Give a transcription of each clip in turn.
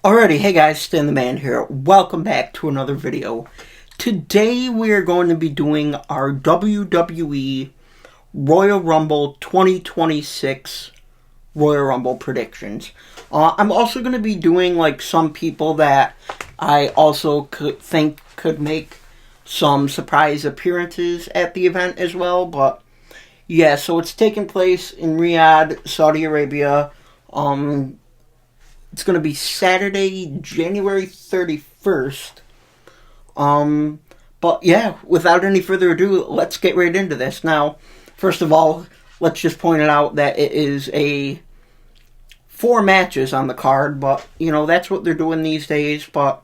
Alrighty, hey guys, Stan the Man here. Welcome back to another video. Today we are going to be doing our WWE Royal Rumble 2026 Royal Rumble predictions. I'm also going to be doing like some people that I also could make some surprise appearances at the event as well. But yeah, so it's taking place in Riyadh, Saudi Arabia. It's going to be Saturday, January 31st. But yeah, without any further ado, let's get right into this. Now, first of all, let's just point it out that it is 4 matches on the card, but, you know, that's what they're doing these days. But,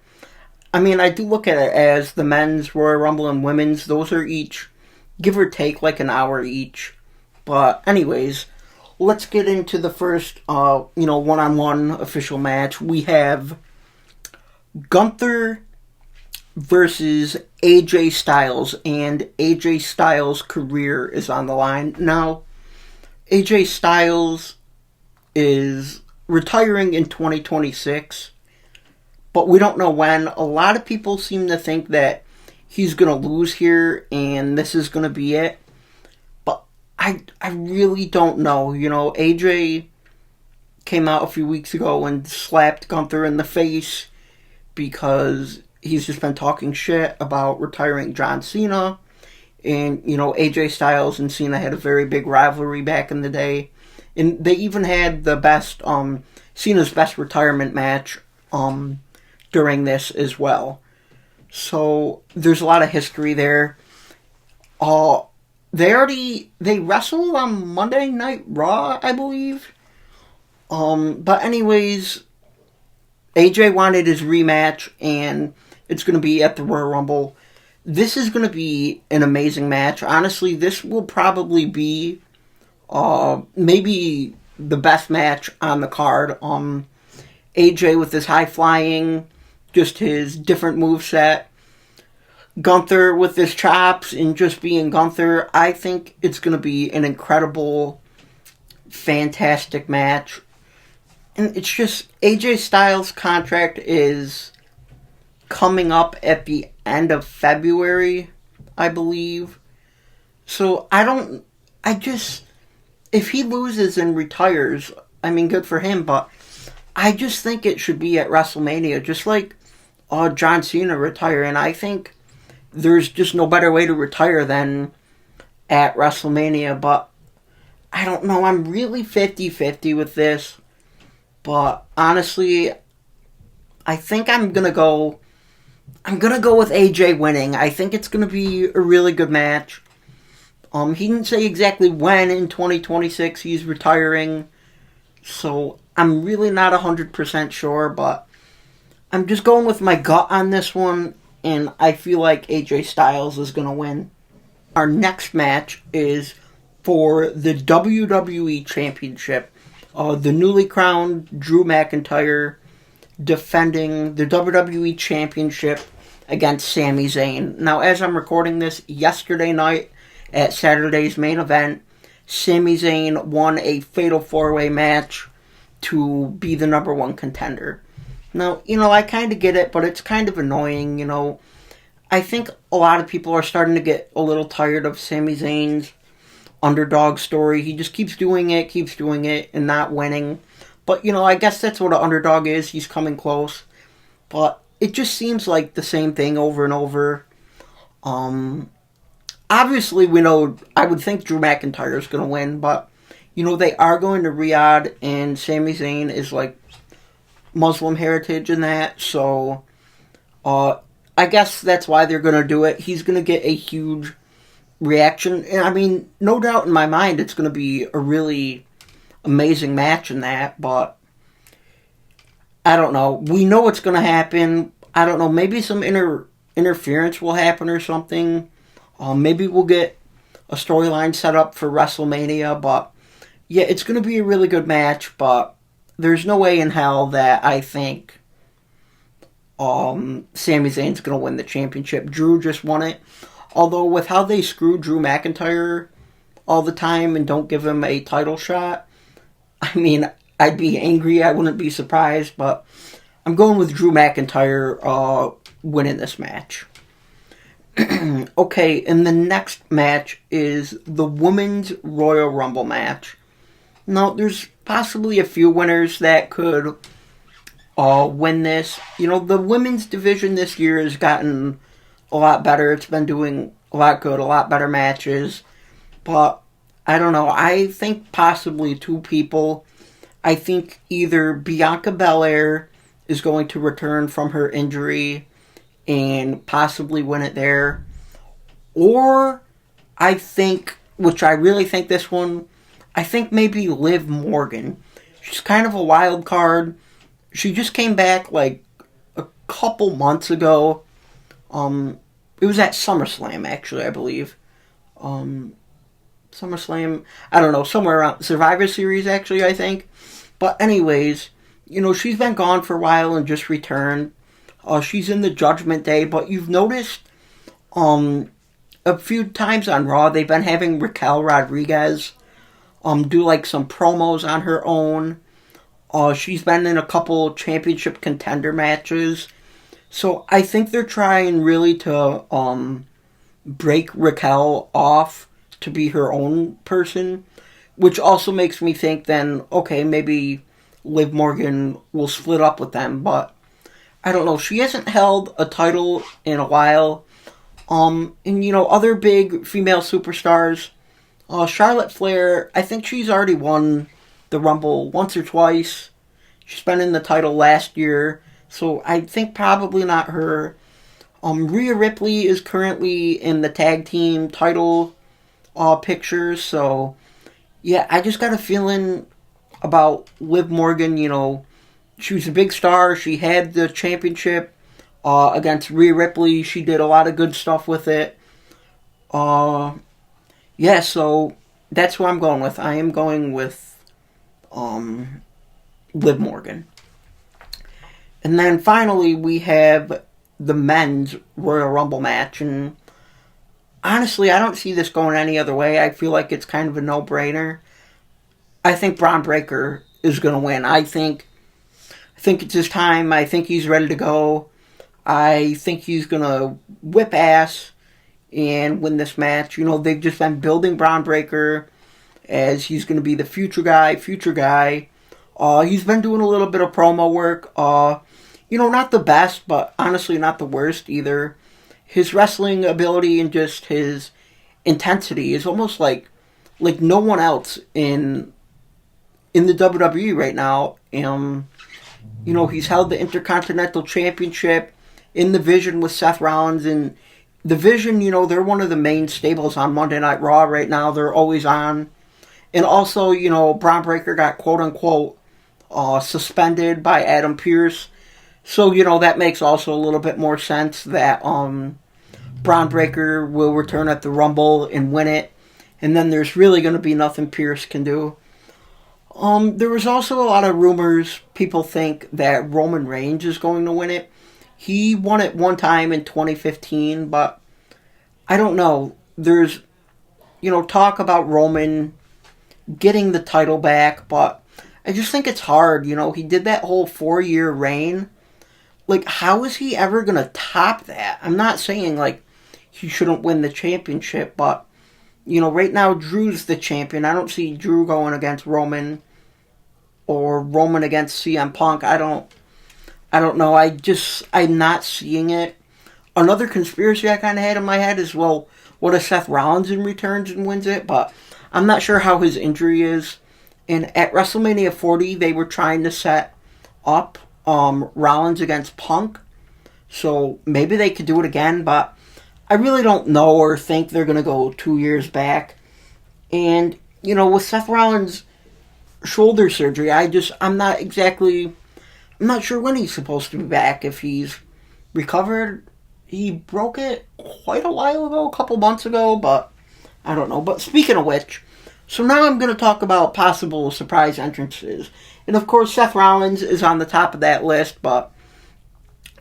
I mean, I do look at it as the men's Royal Rumble and women's. Those are each, give or take, like an hour each. But, anyways, let's get into the first, one-on-one official match. We have Gunther versus AJ Styles, and AJ Styles' career is on the line. Now, AJ Styles is retiring in 2026, but we don't know when. A lot of people seem to think that he's going to lose here, and this is going to be it. I really don't know. You know, AJ came out a few weeks ago and slapped Gunther in the face because he's just been talking shit about retiring John Cena. And, you know, AJ Styles and Cena had a very big rivalry back in the day. And they even had the best, Cena's best retirement match during this as well. There's a lot of history there. They wrestled on Monday Night Raw, I believe. But anyways, AJ wanted his rematch, and it's going to be at the Royal Rumble. This is going to be an amazing match. Honestly, this will probably be maybe the best match on the card. AJ with his high flying, just his different moveset. Gunther with his chops and just being Gunther. I think it's going to be an incredible, fantastic match. And it's just, AJ Styles' contract is coming up at the end of February, I believe. So if he loses and retires, I mean, good for him, but I just think it should be at WrestleMania, just like John Cena retiring. I think there's just no better way to retire than at WrestleMania, but I don't know. I'm really 50-50 with this, but honestly, I think I'm gonna go with AJ winning. I think it's gonna be a really good match. He didn't say exactly when in 2026 he's retiring, so I'm really not 100% sure, but I'm just going with my gut on this one. And I feel like AJ Styles is going to win. Our next match is for the WWE Championship. The newly crowned Drew McIntyre defending the WWE Championship against Sami Zayn. Now, as I'm recording this, yesterday night at Saturday's main event, Sami Zayn won a Fatal 4-Way match to be the number 1 contender. Now, you know, I kind of get it, but it's kind of annoying, you know. I think a lot of people are starting to get a little tired of Sami Zayn's underdog story. He just keeps doing it, and not winning. But, you know, I guess that's what an underdog is. He's coming close. But it just seems like the same thing over and over. Obviously, we know, I would think Drew McIntyre is going to win, but, you know, they are going to Riyadh, and Sami Zayn is, like, Muslim heritage in that, so I guess that's why they're going to do it. He's going to get a huge reaction, and I mean, no doubt in my mind it's going to be a really amazing match in that, but I don't know. We know what's going to happen. I don't know, maybe some interference will happen or something. Maybe we'll get a storyline set up for WrestleMania, but yeah, it's going to be a really good match, but there's no way in hell that I think Sami Zayn's going to win the championship. Drew just won it. Although with how they screw Drew McIntyre all the time and don't give him a title shot, I mean, I'd be angry. I wouldn't be surprised, but I'm going with Drew McIntyre winning this match. Okay, and the next match is the Women's Royal Rumble match. Now, there's possibly a few winners that could win this. You know, the women's division this year has gotten a lot better. It's been doing a lot good, a lot better matches. But, I don't know. I think possibly two people. I think either Bianca Belair is going to return from her injury and possibly win it there. Or, I think, which I really think this one, I think maybe Liv Morgan. She's kind of a wild card. She just came back like a couple months ago. It was at SummerSlam, actually, I believe. SummerSlam, I don't know, somewhere around Survivor Series, actually, I think. But anyways, you know, she's been gone for a while and just returned. She's in the Judgment Day, but you've noticed a few times on Raw, they've been having Raquel Rodriguez do like some promos on her own. She's been in a couple championship contender matches. So I think they're trying really to break Raquel off to be her own person, which also makes me think then, okay, maybe Liv Morgan will split up with them, but I don't know. She hasn't held a title in a while. And, you know, other big female superstars, Charlotte Flair, I think she's already won the Rumble once or twice. She's been in the title last year, so I think probably not her. Rhea Ripley is currently in the tag team title pictures, so yeah, I just got a feeling about Liv Morgan. You know, she was a big star. She had the championship against Rhea Ripley. She did a lot of good stuff with it. Yeah, so that's who I'm going with. I am going with Liv Morgan. And then finally we have the men's Royal Rumble match, and honestly, I don't see this going any other way. I feel like it's kind of a no-brainer. I think Bron Breakker is going to win. I think it's his time. I think he's ready to go. I think he's going to whip ass and win this match. You know, they've just been building Bron Breakker as he's going to be the future guy. He's been doing a little bit of promo work. You know, not the best, but honestly not the worst either. His wrestling ability and just his intensity is almost like no one else in the WWE right now. You know, he's held the Intercontinental Championship in the Vision with Seth Rollins, and the Vision, you know, they're one of the main stables on Monday Night Raw right now. They're always on. And also, you know, Bron Breakker got quote-unquote suspended by Adam Pearce. So, you know, that makes also a little bit more sense that Bron Breakker will return at the Rumble and win it. And then there's really going to be nothing Pearce can do. There was also a lot of rumors. People think that Roman Reigns is going to win it. He won it one time in 2015, but I don't know. There's, you know, talk about Roman getting the title back, but I just think it's hard. You know, he did that whole 4-year reign. Like, how is he ever going to top that? I'm not saying, like, he shouldn't win the championship, but, you know, right now Drew's the champion. I don't see Drew going against Roman or Roman against CM Punk. I don't know. I'm not seeing it. Another conspiracy I kind of had in my head is, well, what if Seth Rollins returns and wins it? But I'm not sure how his injury is. And at WrestleMania 40, they were trying to set up Rollins against Punk. So maybe they could do it again, but I really don't know or think they're going to go 2 years back. And, you know, with Seth Rollins' shoulder surgery, I'm not sure when he's supposed to be back. If he's recovered, he broke it quite a while ago, a couple months ago, but I don't know. But speaking of which, so now I'm going to talk about possible surprise entrances. And of course, Seth Rollins is on the top of that list, but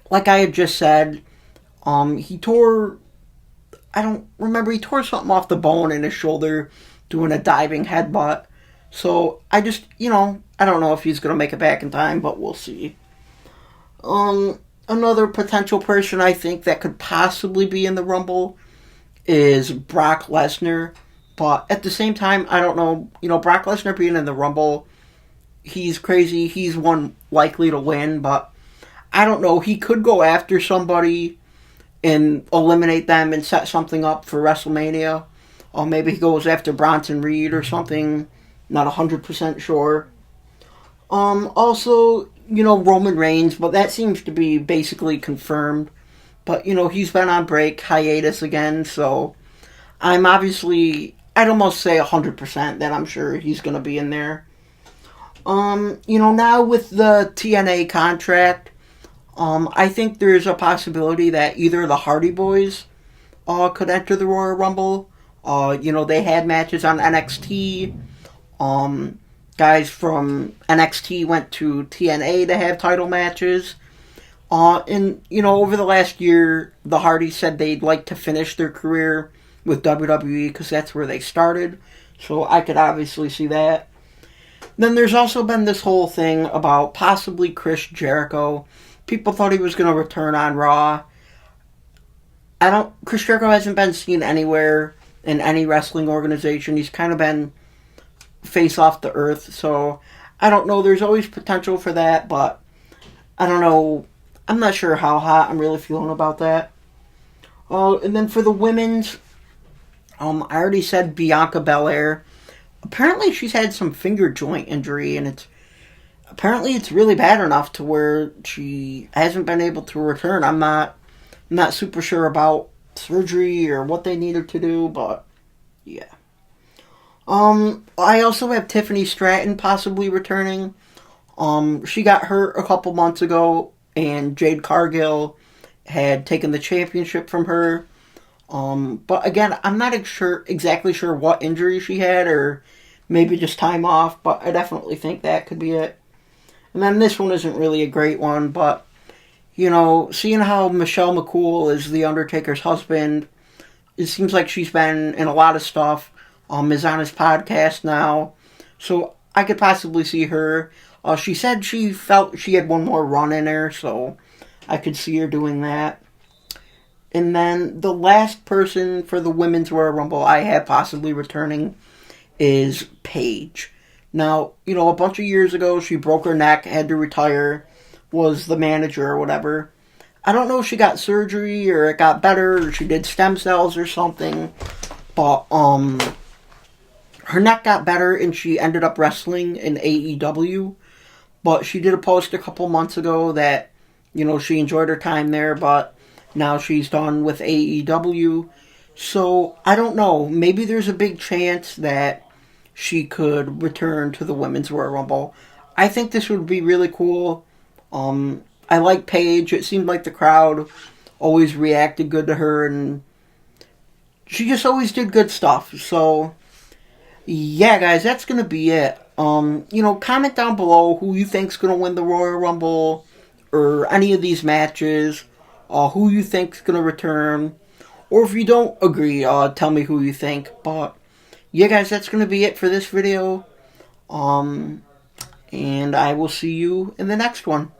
like I had just said, he tore something off the bone in his shoulder doing a diving headbutt. So I don't know if he's going to make it back in time, but we'll see. Another potential person I think that could possibly be in the Rumble is Brock Lesnar. But at the same time, I don't know. Brock Lesnar being in the Rumble, he's crazy. He's one likely to win, but I don't know. He could go after somebody and eliminate them and set something up for WrestleMania. Or maybe he goes after Bronson Reed or something. Not 100% sure. Also, Roman Reigns, but that seems to be basically confirmed. But, he's been on break, hiatus again, so I'd almost say 100% that I'm sure he's going to be in there. Now with the TNA contract, I think there's a possibility that either the Hardy Boys could enter the Royal Rumble. They had matches on NXT. Guys from NXT went to TNA to have title matches. Over the last year, the Hardys said they'd like to finish their career with WWE because that's where they started. So I could obviously see that. Then there's also been this whole thing about possibly Chris Jericho. People thought he was going to return on Raw. Chris Jericho hasn't been seen anywhere in any wrestling organization. He's kind of been face off the earth. So I don't know. There's always potential for that, but I don't know. I'm not sure how hot I'm really feeling about that. And then for the women's, I already said Bianca Belair. Apparently she's had some finger joint injury, and it's really bad enough to where she hasn't been able to return. I'm not super sure about surgery or what they needed to do, but yeah. I also have Tiffany Stratton possibly returning. She got hurt a couple months ago, and Jade Cargill had taken the championship from her. But again, I'm not exactly sure what injury she had, or maybe just time off, but I definitely think that could be it. And then this one isn't really a great one, but, seeing how Michelle McCool is The Undertaker's husband, it seems like she's been in a lot of stuff, is on his podcast now, so I could possibly see her. She said she felt she had one more run in her, so I could see her doing that. And then the last person for the Women's Royal Rumble I have possibly returning is Paige. Now, a bunch of years ago, she broke her neck, had to retire, was the manager or whatever. I don't know if she got surgery or it got better or she did stem cells or something, but her neck got better and she ended up wrestling in AEW. But she did a post a couple months ago that, she enjoyed her time there, but now she's done with AEW. So, I don't know. Maybe there's a big chance that she could return to the Women's Royal Rumble. I think this would be really cool. I like Paige. It seemed like the crowd always reacted good to her, and she just always did good stuff. So, yeah, guys, that's going to be it. Comment down below who you think's going to win the Royal Rumble, or any of these matches, who you think's going to return, or if you don't agree, tell me who you think. But yeah, guys, that's going to be it for this video, and I will see you in the next one.